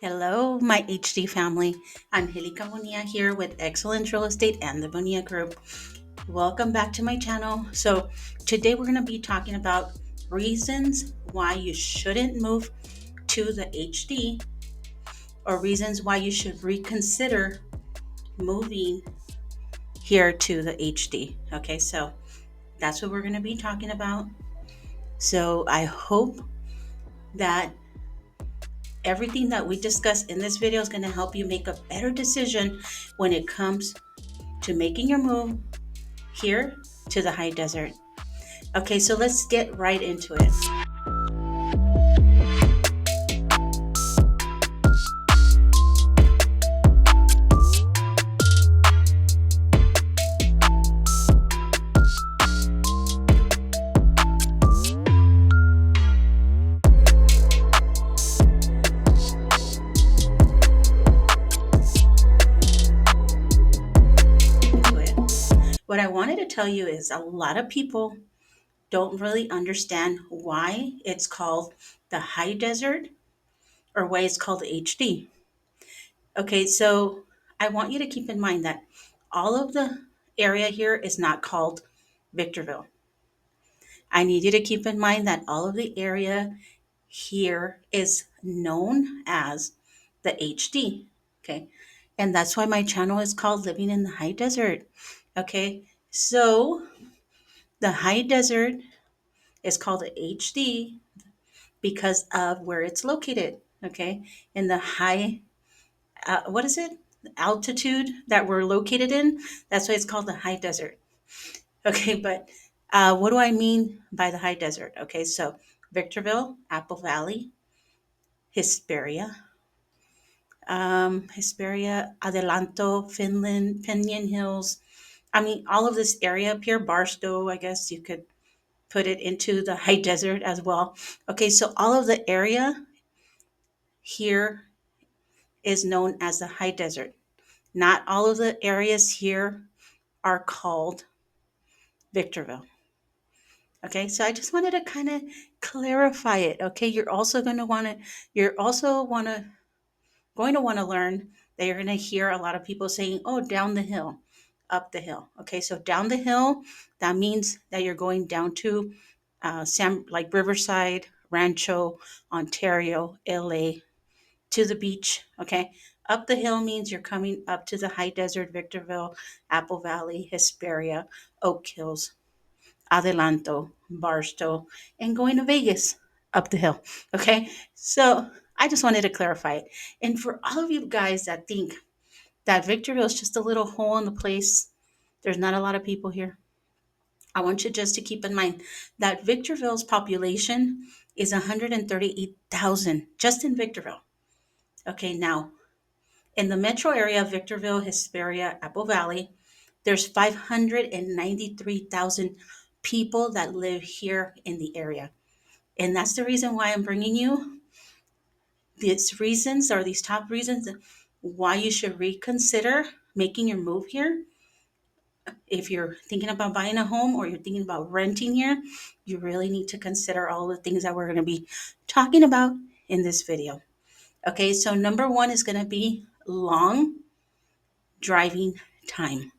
Hello, my HD family. Angelica Bonilla here with Excellence Real Estate and the Bonilla Group. Welcome back to my channel. So, today we're going to be talking about reasons why you shouldn't move to the HD or reasons why you should reconsider moving here to the HD. Okay, so that's what we're going to be talking about. So, I hope that everything that we discuss in this video is going to help you make a better decision when it comes to making your move here to the high desert. Okay, so let's get right into it. What I wanted to tell you is a lot of people don't really understand why it's called the high desert or why it's called HD. Okay, so I want you to keep in mind that all of the area here is not called Victorville. I need you to keep in mind that all of the area here is known as the HD. Okay, and that's why my channel is called Living in the High Desert. Okay, so the high desert is called the HD because of where it's located. Okay, in the high, what is it? Altitude that we're located in. That's why it's called the high desert. Okay, but what do I mean by the high desert? Okay, so Victorville, Apple Valley, Hesperia, Adelanto, Finland, Pinion Hills. I mean, all of this area up here, Barstow, I guess you could put it into the high desert as well. Okay, so all of the area here is known as the high desert. Not all of the areas here are called Victorville. Okay, so I just wanted to kind of clarify it. Okay, you're also going to want to learn that you're going to hear a lot of people saying, "Oh, down the hill, up the hill." Okay, so down the hill, that means that you're going down to like Riverside, Rancho, Ontario, LA, to the beach. Okay, up the hill means you're coming up to the high desert, Victorville, Apple Valley, Hesperia, Oak Hills, Adelanto, Barstow, and going to Vegas up the hill. Okay, so I just wanted to clarify it. And for all of you guys that think that Victorville is just a little hole in the place, there's not a lot of people here. I want you just to keep in mind that Victorville's population is 138,000 just in Victorville. Okay, now in the metro area of Victorville, Hesperia, Apple Valley, there's 593,000 people that live here in the area. And that's the reason why I'm bringing you these top reasons why you should reconsider making your move here. If you're thinking about buying a home or you're thinking about renting here, you really need to consider all the things that we're going to be talking about in this video. Okay, so number one is going to be long driving time.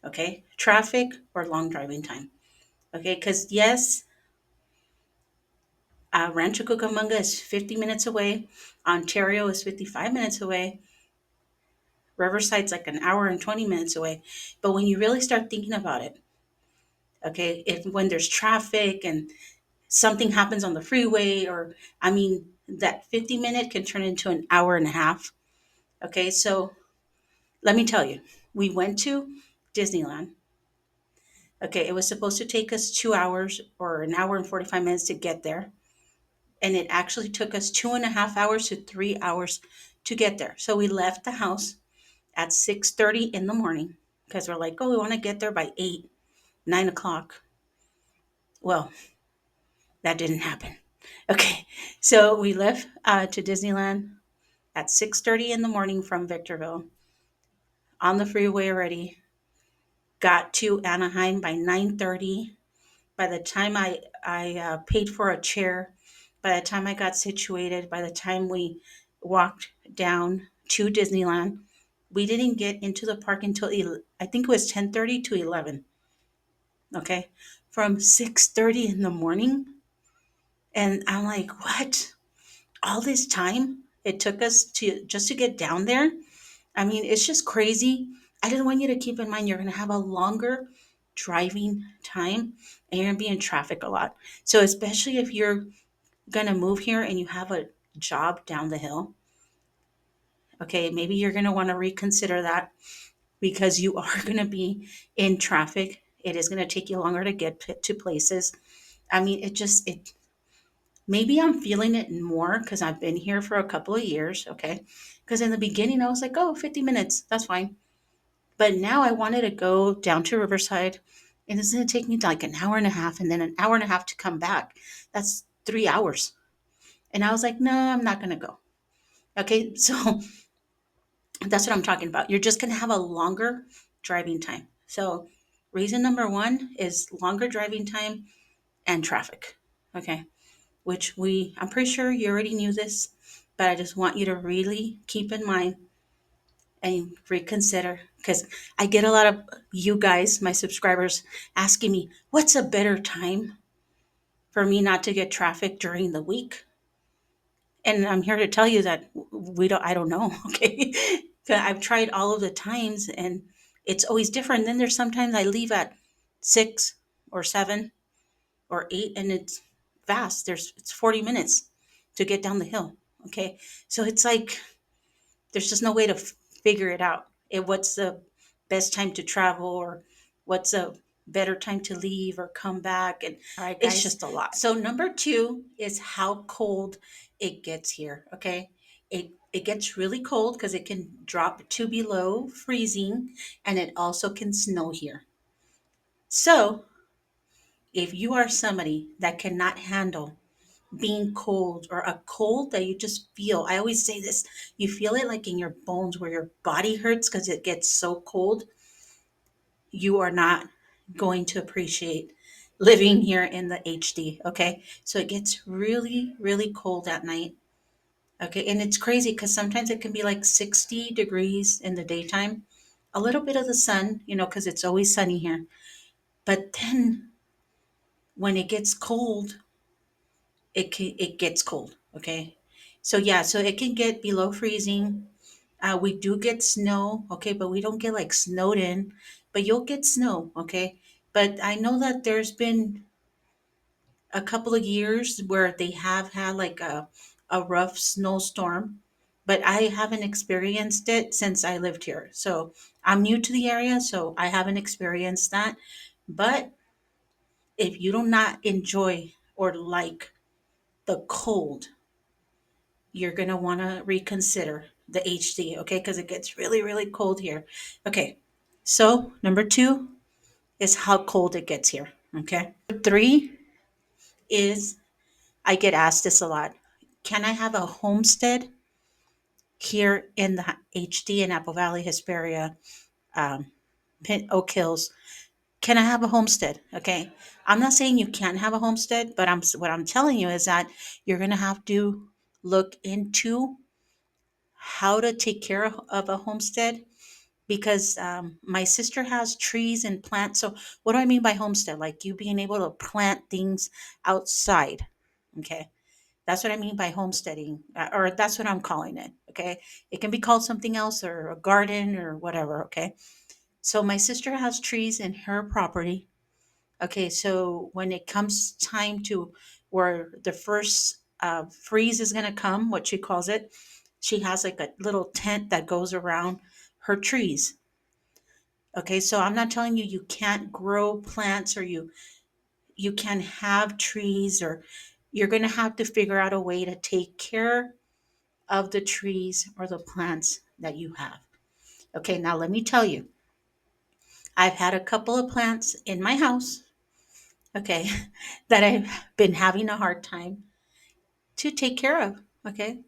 Okay, traffic or long driving time. Okay, because yes, Rancho Cucamonga is 50 minutes away, Ontario is 55 minutes away, Riverside's like an hour and 20 minutes away. But when you really start thinking about it, okay, if when there's traffic and something happens on the freeway, or I mean, that 50-minute can turn into an hour and a half. Okay, so let me tell you, we went to Disneyland. Okay, it was supposed to take us 2 hours or an hour and 45 minutes to get there. And it actually took us 2.5 hours to 3 hours to get there. So we left the house at 6:30 in the morning because we're like, oh, we want to get there by 8, 9 o'clock. Well, that didn't happen. Okay, so we left to Disneyland at 6:30 in the morning from Victorville on the freeway already. Got to Anaheim by 9:30. By the time I paid for a chair, by the time I got situated, by the time we walked down to Disneyland. We didn't get into the park until I think it was 10:30 to 11. Okay, from 6:30 in the morning, and I'm like, what? All this time it took us to just to get down there. I mean, it's just crazy. I just want you to keep in mind you're going to have a longer driving time and you're going to be in traffic a lot. So, especially if you're going to move here and you have a job down the hill, okay, maybe you're going to want to reconsider that because you are going to be in traffic. It is going to take you longer to get to places. I mean, it maybe I'm feeling it more because I've been here for a couple of years, okay? Because in the beginning, I was like, oh, 50 minutes, that's fine. But now I wanted to go down to Riverside, and it's going to take me like an hour and a half and then an hour and a half to come back. That's 3 hours. And I was like, no, I'm not going to go. Okay, so that's what I'm talking about. You're just going to have a longer driving time. So, reason number one is longer driving time and traffic. Okay, I'm pretty sure you already knew this, but I just want you to really keep in mind and reconsider because I get a lot of you guys, my subscribers, asking me, what's a better time for me not to get traffic during the week? And I'm here to tell you that I don't know. Okay. I've tried all of the times and it's always different. Then there's sometimes I leave at 6 or 7 or 8 and it's fast. It's 40 minutes to get down the hill. Okay. So it's like, there's just no way to figure it out. What's the best time to travel or what's a better time to leave or come back? And all right, guys, it's just a lot. So number two is how cold it gets here. Okay. It gets really cold because it can drop to below freezing and it also can snow here. So if you are somebody that cannot handle being cold or a cold that you just feel. I always say this, you feel it like in your bones where your body hurts because it gets so cold. You are not going to appreciate living here in the HD. Okay. So it gets really, really cold at night. Okay. And it's crazy because sometimes it can be like 60 degrees in the daytime, a little bit of the sun, because it's always sunny here. But then when it gets cold, it gets cold. Okay. So yeah, so it can get below freezing. We do get snow, okay, but we don't get like snowed in, but you'll get snow, okay. But I know that there's been a couple of years where they have had like a rough snowstorm, but I haven't experienced it since I lived here. So I'm new to the area, so I haven't experienced that. But if you do not enjoy or like the cold, you're going to want to reconsider the HD, okay? Because it gets really, really cold here. Okay, so number two is how cold it gets here, okay? Three is I get asked this a lot. Can I have a homestead here in the HD in Apple Valley, Hesperia, um, Oak Hills? Can I have a homestead? Okay. I'm not saying you can't have a homestead, but what I'm telling you is that you're going to have to look into how to take care of a homestead because my sister has trees and plants. So, what do I mean by homestead? Like you being able to plant things outside. Okay. That's what I mean by homesteading, or that's what I'm calling it. Okay. It can be called something else or a garden or whatever. Okay. So, my sister has trees in her property. Okay. So, when it comes time to where the first freeze is going to come, what she calls it, she has like a little tent that goes around her trees. Okay, so I'm not telling you you can't grow plants or you can have trees or you're going to have to figure out a way to take care of the trees or the plants that you have. Okay, now let me tell you. I've had a couple of plants in my house, okay, that I've been having a hard time to take care of, okay?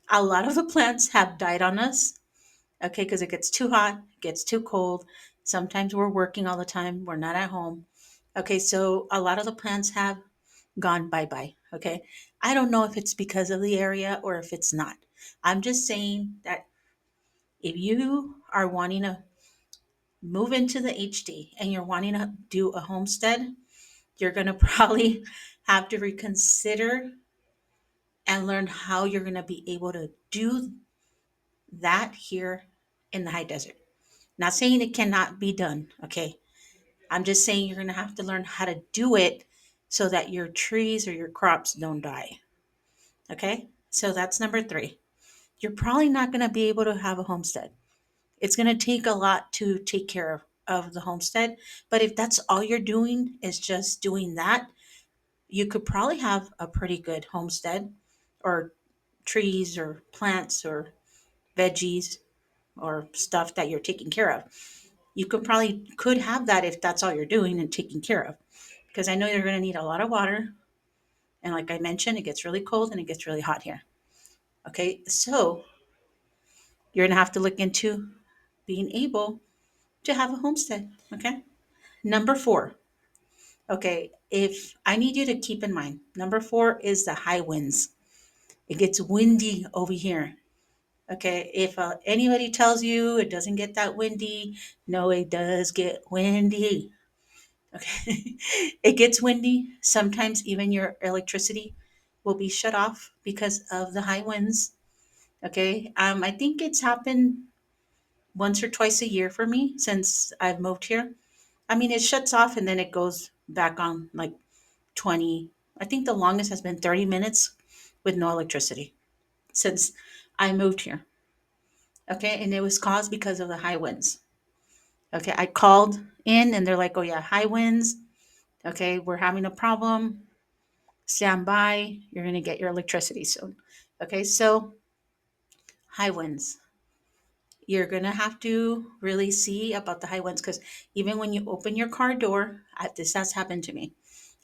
A lot of the plants have died on us. Okay, because it gets too hot, it gets too cold. Sometimes we're working all the time, we're not at home. Okay, so a lot of the plants have gone bye bye. Okay, I don't know if it's because of the area or if it's not. I'm just saying that if you are wanting to move into the HD and you're wanting to do a homestead, you're going to probably have to reconsider and learn how you're going to be able to do that here in the high desert. Not saying it cannot be done, okay? I'm just saying you're going to have to learn how to do it so that your trees or your crops don't die, okay? So that's number 3. You're probably not going to be able to have a homestead. It's going to take a lot to take care of the homestead. But if that's all you're doing is just doing that, you could probably have a pretty good homestead or trees or plants or veggies or stuff that you're taking care of. You could have that if that's all you're doing and taking care of. Because I know you're going to need a lot of water. And like I mentioned, it gets really cold and it gets really hot here. Okay, so you're going to have to look into being able to have a homestead. Okay. Number 4. Okay, if I need you to keep in mind, number 4 is the high winds. It gets windy over here. Okay, if anybody tells you it doesn't get that windy, no, it does get windy. Okay, it gets windy. Sometimes even your electricity will be shut off because of the high winds. Okay, I think it's happened once or twice a year for me since I've moved here. I mean, it shuts off and then it goes back on like 20. I think the longest has been 30 minutes with no electricity since I moved here. Okay, and it was caused because of the high winds. Okay, I called in and they're like, oh, yeah, high winds. Okay, we're having a problem. Stand by. You're going to get your electricity soon. Okay, so high winds. You're going to have to really see about the high winds because even when you open your car door, this has happened to me.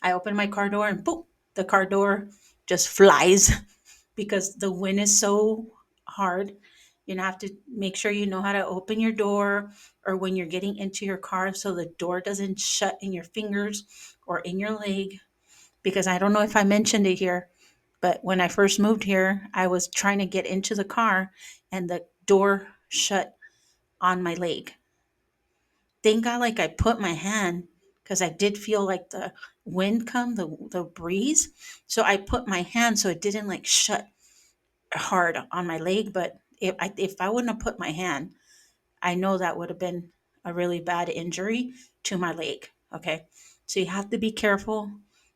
I open my car door and boom, the car door just flies because the wind is so hard. You have to make sure you know how to open your door or when you're getting into your car so the door doesn't shut in your fingers or in your leg. Because I don't know if I mentioned it here, but when I first moved here, I was trying to get into the car and the door shut on my leg. Thank God, like I put my hand because I did feel like the wind come, the breeze. So I put my hand so it didn't like shut hard on my leg. But if I wouldn't have put my hand, I know that would have been a really bad injury to my leg. Okay, so you have to be careful.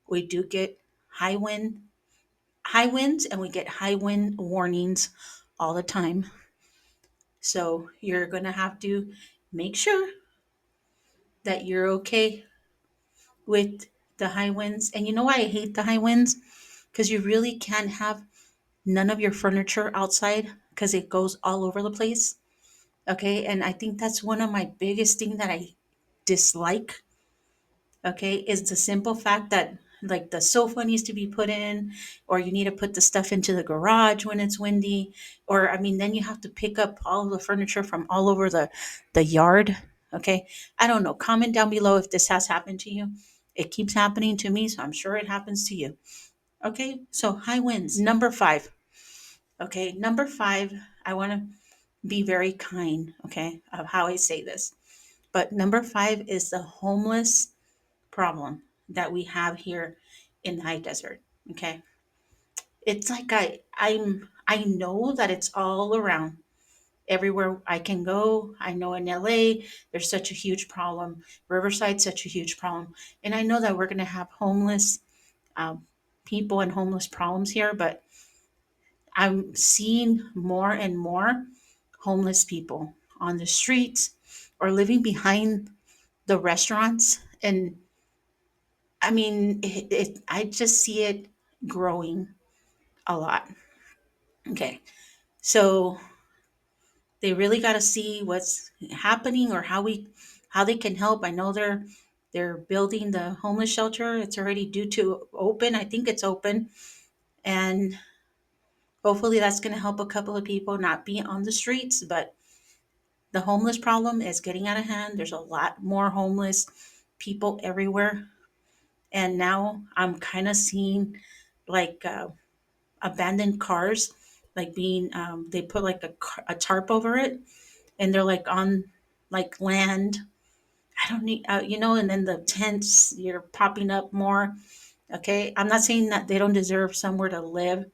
We do get high wind, high winds, and we get high wind warnings all the time. So you're gonna have to make sure that you're okay with the high winds. And you know why I hate the high winds? Because you really can't have none of your furniture outside because it goes all over the place. Okay. And I think that's one of my biggest thing that I dislike. Okay. Is the simple fact that like the sofa needs to be put in, or you need to put the stuff into the garage when it's windy. Or, I mean, then you have to pick up all of the furniture from all over the yard. Okay. I don't know. Comment down below if this has happened to you. It keeps happening to me, so I'm sure it happens to you. Okay. So high winds. Number 5. Okay. Number 5, I want to be very kind, okay, of how I say this. But number 5 is the homeless problem that we have here in the high desert. Okay. It's like I know that it's all around. Everywhere I can go. I know in LA there's such a huge problem. Riverside's such a huge problem. And I know that we're gonna have homeless um, people and homeless problems here, but I'm seeing more and more homeless people on the streets or living behind the restaurants. And I mean, I just see it growing a lot. Okay. So they really got to see what's happening or how they can help. I know they're building the homeless shelter. It's already due to open. I think it's open. And hopefully that's going to help a couple of people not be on the streets, but the homeless problem is getting out of hand. There's a lot more homeless people everywhere. And now I'm kind of seeing like abandoned cars like being, they put like a tarp over it, and they're like on like land. I don't need, and then the tents, you're popping up more. Okay. I'm not saying that they don't deserve somewhere to live.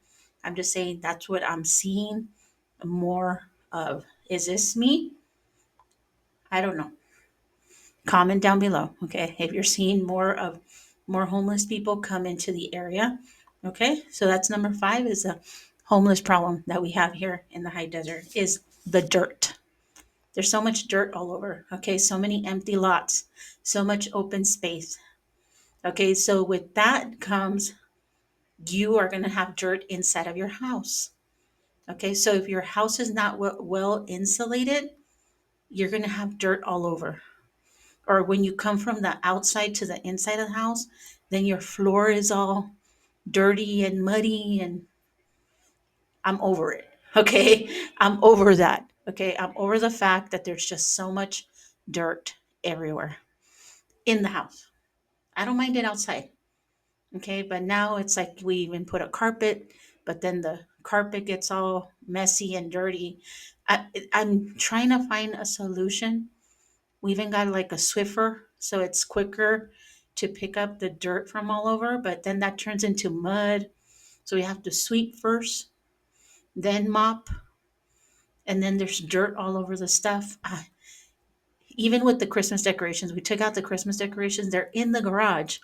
I'm just saying that's what I'm seeing more of. Is this me? I don't know. Comment down below. Okay. If you're seeing more homeless people come into the area. Okay. So that's number 5 is a homeless problem that we have here in the high desert is the dirt. There's so much dirt all over. Okay. So many empty lots, so much open space. Okay. So with that comes you are going to have dirt inside of your house. Okay, so if your house is not well insulated, you're going to have dirt all over. Or when you come from the outside to the inside of the house, then your floor is all dirty and muddy, and I'm over it. Okay, I'm over that. Okay, I'm over the fact that there's just so much dirt everywhere in the house. I don't mind it outside. Okay, but now it's like we even put a carpet, but then the carpet gets all messy and dirty. I'm trying to find a solution. We even got like a Swiffer, so it's quicker to pick up the dirt from all over, but then that turns into mud. So we have to sweep first, then mop, and then there's dirt all over the stuff. Even with the Christmas decorations, we took out the Christmas decorations, they're in the garage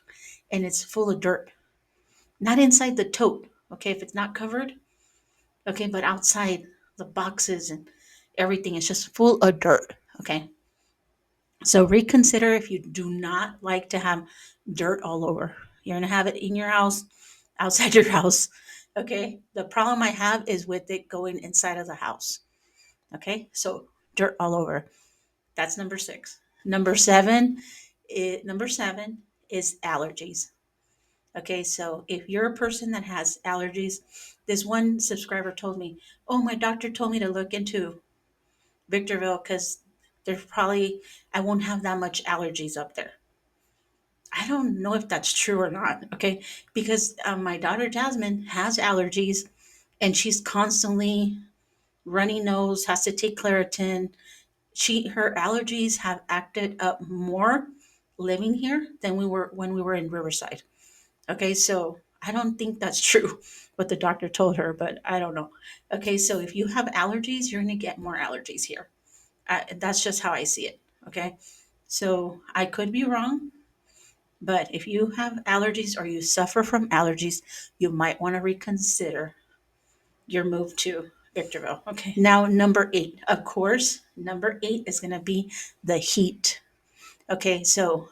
and it's full of dirt. Not inside the tote, okay, if it's not covered. Okay, but outside the boxes and everything is just full of dirt. Okay, so reconsider if you do not like to have dirt all over. You're gonna have it in your house, outside your house. Okay, the problem I have is with it going inside of the house. Okay, so dirt all over. That's number 6. Number 7 is allergies. Okay, so if you're a person that has allergies, this one subscriber told me, "Oh, my doctor told me to look into Victorville because there's probably I won't have that much allergies up there." I don't know if that's true or not. Okay, because my daughter Jasmine has allergies, and she's constantly runny nose, has to take Claritin. Her allergies have acted up more living here than we were when we were in Riverside. Okay, so I don't think that's true what the doctor told her, but I don't know. Okay, so if you have allergies, you're going to get more allergies here. That's just how I see it. Okay, so I could be wrong, but if you have allergies or you suffer from allergies, you might want to reconsider your move to Victorville. Okay, now number 8. Of course, number 8 is going to be the heat. Okay, so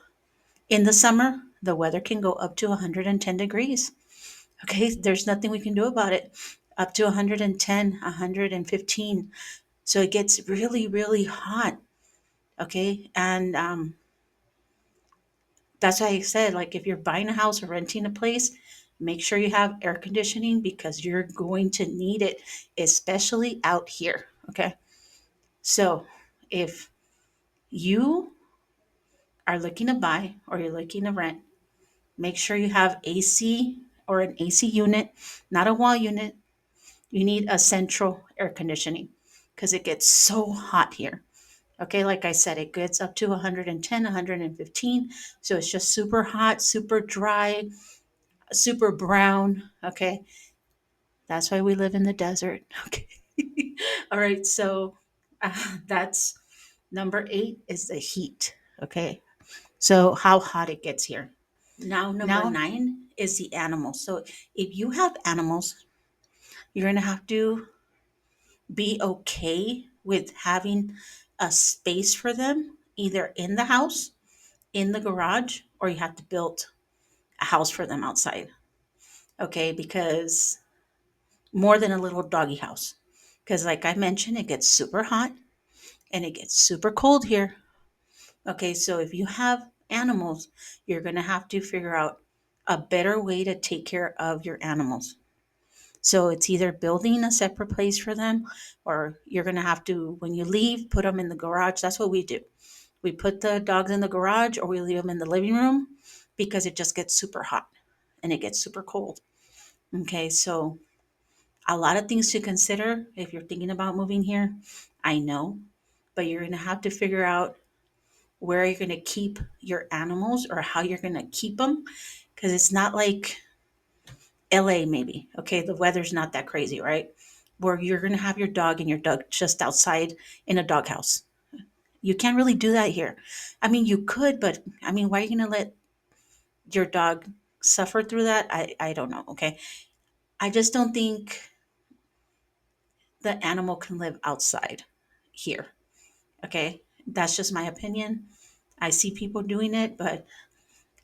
in the summer, the weather can go up to 110 degrees. Okay, there's nothing we can do about it. Up to 110, 115. So it gets really, really hot. Okay, and that's why I said, like, if you're buying a house or renting a place, make sure you have air conditioning because you're going to need it, especially out here. Okay, so if you are looking to buy or you're looking to rent, make sure you have AC or an AC unit, not a wall unit. You need a central air conditioning because it gets so hot here. Okay, like I said, it gets up to 110, 115. So it's just super hot, super dry, super brown. Okay, that's why we live in the desert. Okay, all right, so that's number 8 is the heat. Okay, so how hot it gets here. Now, number 9 is the animals. So if you have animals, you're going to have to be okay with having a space for them, either in the house, in the garage, or you have to build a house for them outside. Okay, because more than a little doggy house. Because, like I mentioned, it gets super hot and it gets super cold here. Okay, so if you have animals, you're going to have to figure out a better way to take care of your animals. So it's either building a separate place for them, or you're going to have to, when you leave, put them in the garage. That's what we do. We put the dogs in the garage or we leave them in the living room because it just gets super hot and it gets super cold. Okay, so A lot of things to consider if you're thinking about moving here. I know, but you're going to have to figure out where you're going to keep your animals or how you're going to keep them, because it's not like LA, maybe. Okay, the weather's not that crazy, right? Where you're going to have your dog and your dog just outside in a doghouse. You can't really do that here. I mean, you could, but I mean, why are you going to let your dog suffer through that? I don't know. Okay. I just don't think the animal can live outside here. Okay. That's just my opinion. I see people doing it, but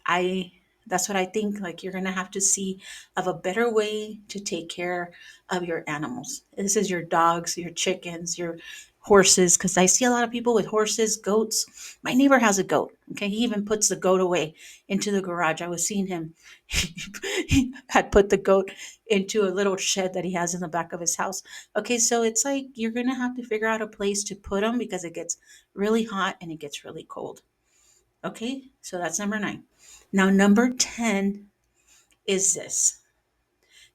I that's what I think. Like, you're gonna have to see of a better way to take care of your animals. This is your dogs, your chickens, your horses. Because I see a lot of people with horses, goats. My neighbor has a goat. Okay, he even puts the goat away into the garage. I was seeing him. He had put the goat into a little shed that he has in the back of his house. Okay, so it's like you're gonna have to figure out a place to put them because it gets really hot and it gets really cold. Okay, so that's number 9. Now, number 10 is this.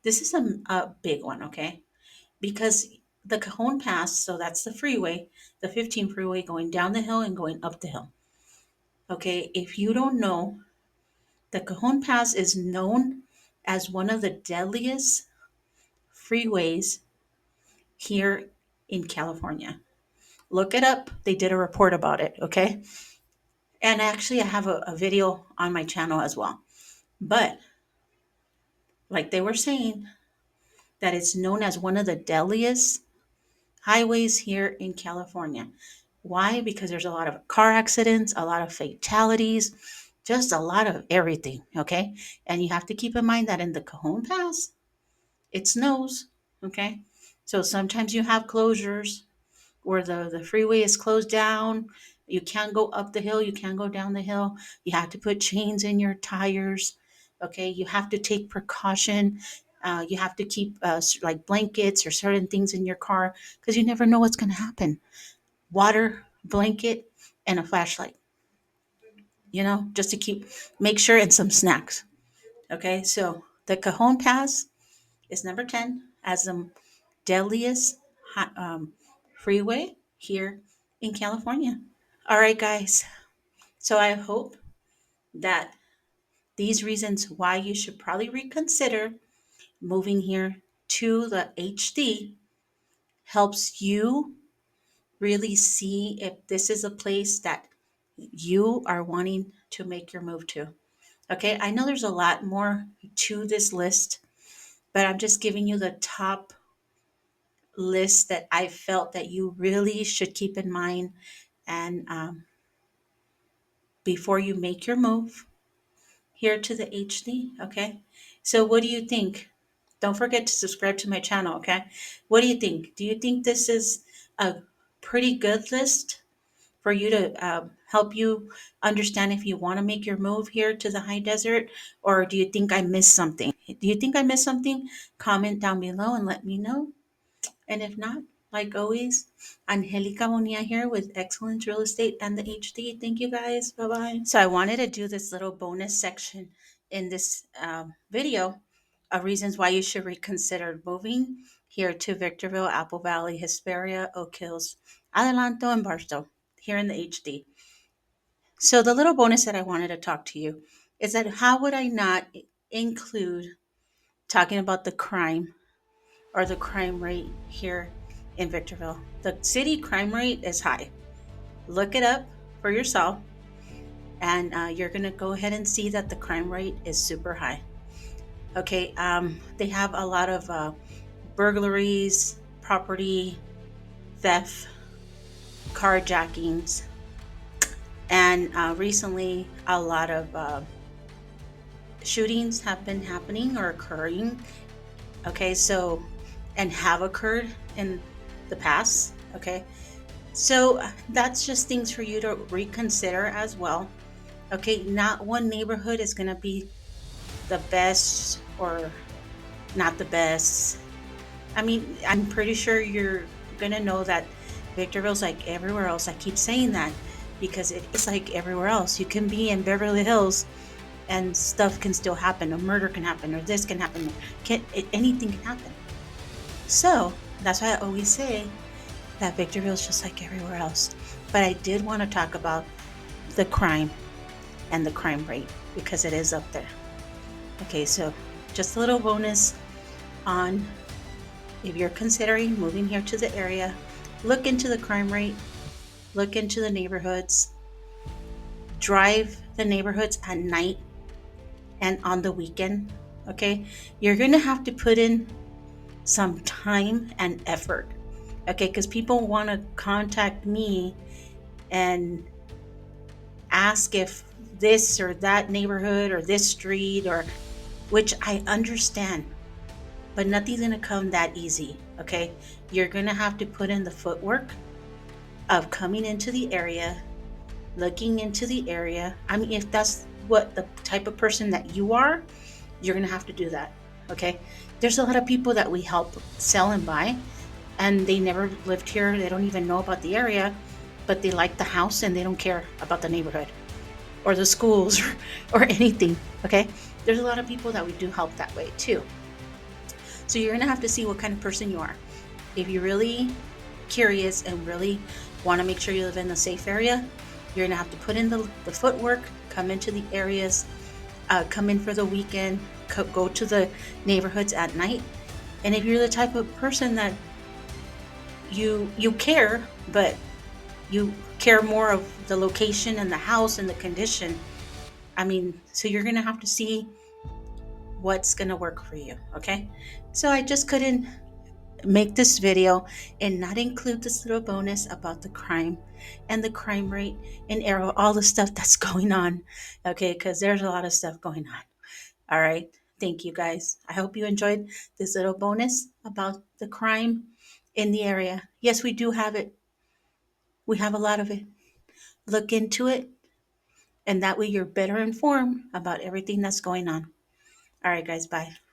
This is a big one, okay? Because the Cajon Pass, so that's the freeway, the 15 freeway going down the hill and going up the hill. Okay, if you don't know, the Cajon Pass is known as one of the deadliest freeways here in California. Look it up. They did a report about it, okay? And actually, I have a video on my channel as well. But like they were saying, that it's known as one of the deadliest highways here in California. Why? Because there's a lot of car accidents, a lot of fatalities, just a lot of everything. Okay. And you have to keep in mind that in the Cajon Pass, it snows. Okay. So sometimes you have closures where the freeway is closed down. You can't go up the hill, you can't go down the hill. You have to put chains in your tires. Okay, you have to take precaution. You have to keep like blankets or certain things in your car because you never know what's going to happen. Water, blanket, and a flashlight. Just to make sure, and some snacks. Okay, so the Cajon Pass is number 10 as the deadliest freeway here in California. All right, guys. So I hope that these reasons why you should probably reconsider moving here to the HD helps you really see if this is a place that you are wanting to make your move to. Okay, I know there's a lot more to this list, but I'm just giving you the top list that I felt that you really should keep in mind and before you make your move here to the HD. Okay, so what do you think? Don't forget to subscribe to my channel. Okay, what do you think? Do you think this is a pretty good list for you to help you understand if you want to make your move here to the high desert, or do you think I missed something? Do you think I missed something? Comment down below and let me know. And if not, like always, Angelica Bonilla here with Excellence Real Estate and the HD. Thank you guys. Bye bye. So I wanted to do this little bonus section in this video of reasons why you should reconsider moving here to Victorville, Apple Valley, Hesperia, Oak Hills, Adelanto, and Barstow here in the HD. So the little bonus that I wanted to talk to you is that how would I not include talking about the crime or the crime rate here in Victorville? The city crime rate is high. Look it up for yourself, and you're going to go ahead and see that the crime rate is super high. Okay, they have a lot of burglaries, property theft, carjackings, and recently a lot of shootings have been happening or occurring. Okay, so, and have occurred in the past. Okay, so that's just things for you to reconsider as well. Okay, not one neighborhood is going to be the best or not the best. I mean, I'm pretty sure you're going to know that Victorville's like everywhere else. I keep saying that because it's like everywhere else. You can be in Beverly Hills and stuff can still happen. A murder can happen, or this can happen. Anything can happen. So that's why I always say that Victorville is just like everywhere else. But I did want to talk about the crime and the crime rate because it is up there. Okay, so just a little bonus on if you're considering moving here to the area, look into the crime rate, look into the neighborhoods, drive the neighborhoods at night and on the weekend. Okay, you're gonna have to put in some time and effort. Okay, because people want to contact me and ask if this or that neighborhood or this street or which I understand, but nothing's gonna come that easy. Okay, you're gonna have to put in the footwork of coming into the area, looking into the area. I mean, if that's what the type of person that you are, you're gonna have to do that. Okay, there's a lot of people that we help sell and buy, and they never lived here. They don't even know about the area, but they like the house and they don't care about the neighborhood or the schools or anything. Okay, there's a lot of people that we do help that way too. So you're gonna have to see what kind of person you are. If you're really curious and really want to make sure you live in a safe area, you're gonna have to put in the footwork, come into the areas, come in for the weekend, go to the neighborhoods at night. And if you're the type of person that you care, but you care more of the location and the house and the condition, I mean, so you're gonna have to see what's gonna work for you. Okay, so I just couldn't make this video and not include this little bonus about the crime and the crime rate and arrow all the stuff that's going on. Okay, because there's a lot of stuff going on. All right, thank you guys. I hope you enjoyed this little bonus about the crime in the area. Yes, we do have it. We have a lot of it. Look into it, and that way you're better informed about everything that's going on. All right, guys, bye.